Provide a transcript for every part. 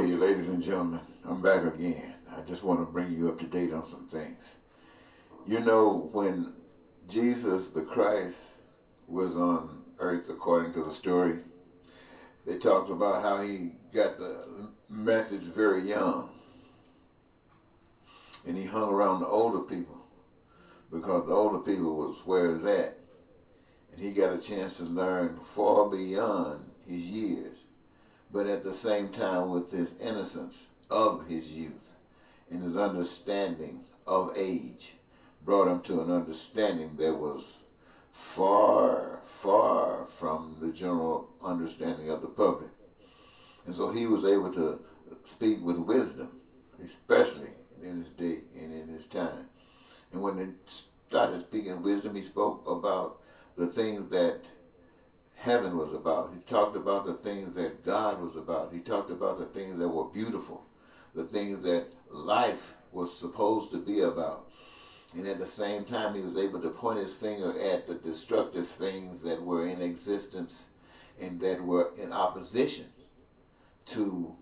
you, ladies and gentlemen. I'm back again. I just want to bring you up to date on some things. You know, when Jesus the Christ was on earth, according to the story, they talked about how he got the message very young. And he hung around the older people because the older people was where it's at. And he got a chance to learn far beyond his years, but at the same time with his innocence of his youth and his understanding of age brought him to an understanding that was far, far from the general understanding of the public. And so he was able to speak with wisdom, especially in his day and in his time. And when he started speaking wisdom, he spoke about the things that heaven was about. He talked about the things that God was about. He talked about the things that were beautiful, the things that life was supposed to be about. And at the same time, he was able to point his finger at the destructive things that were in existence and that were in opposition to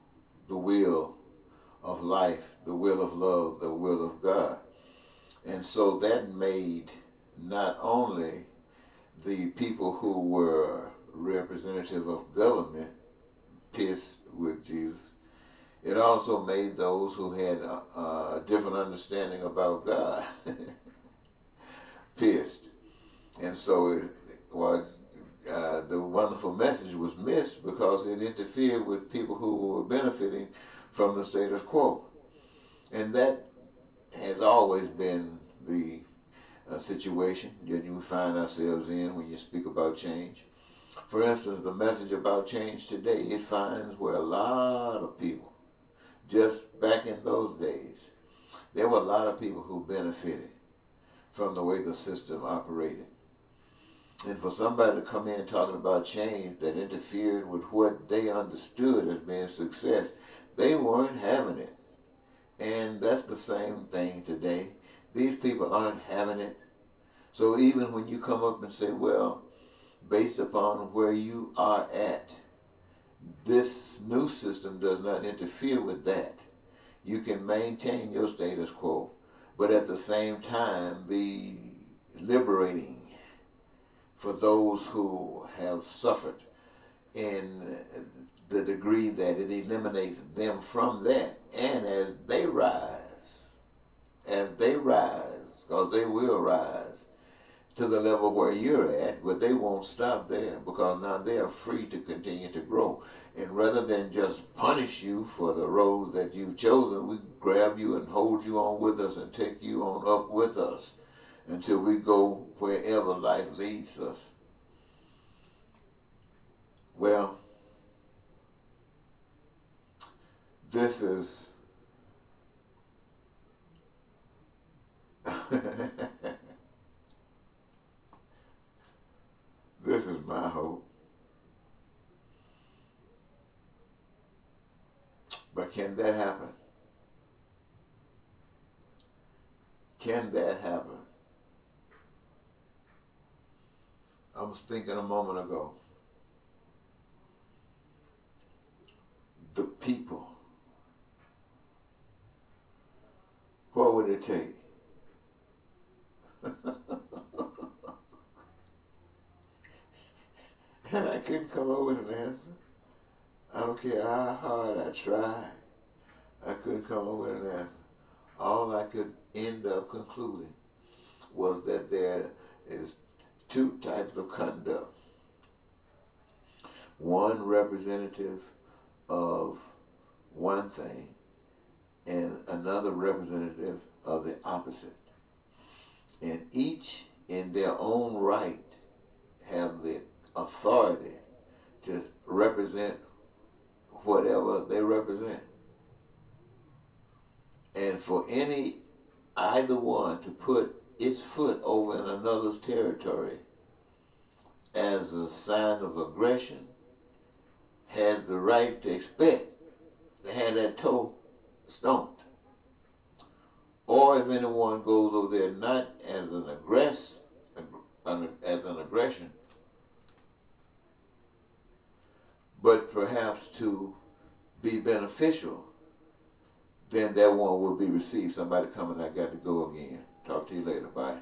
the will of life, the will of love, the will of God. And so that made not only the people who were representative of government pissed with Jesus, it also made those who had a different understanding about God pissed. And so it was, the wonderful message was missed because it interfered with people who were benefiting from the status quo. And that has always been the situation that you find ourselves in when you speak about change. For instance, the message about change today, it finds where a lot of people, just back in those days, there were a lot of people who benefited from the way the system operated. And for somebody to come in talking about change that interfered with what they understood as being success, they weren't having it. And that's the same thing today. These people aren't having it. So even when you come up and say, well, based upon where you are at, this new system does not interfere with that. You can maintain your status quo, but at the same time be liberating for those who have suffered in the degree that it eliminates them from that. And as they rise, because they will rise to the level where you're at, but they won't stop there because now they are free to continue to grow. And rather than just punish you for the road that you've chosen, we grab you and hold you on with us and take you on up with us until we go wherever life leads us. Well, this is this is my hope. But can that happen? Can that happen? I was thinking a moment ago, the people, what would it take? And I couldn't come up with an answer. I don't care how hard I tried. I couldn't come up with an answer. All I could end up concluding was that there is two types of conduct. One representative of one thing and another representative of the opposite. And each in their own right have the authority to represent whatever they represent. And for either one to put its foot over in another's territory as a sign of aggression has the right to expect to have that toe stomped. Or if anyone goes over there not as an aggression, but perhaps to be beneficial, then that one will be received. Somebody coming, I got to go again. Talk to you later. Bye.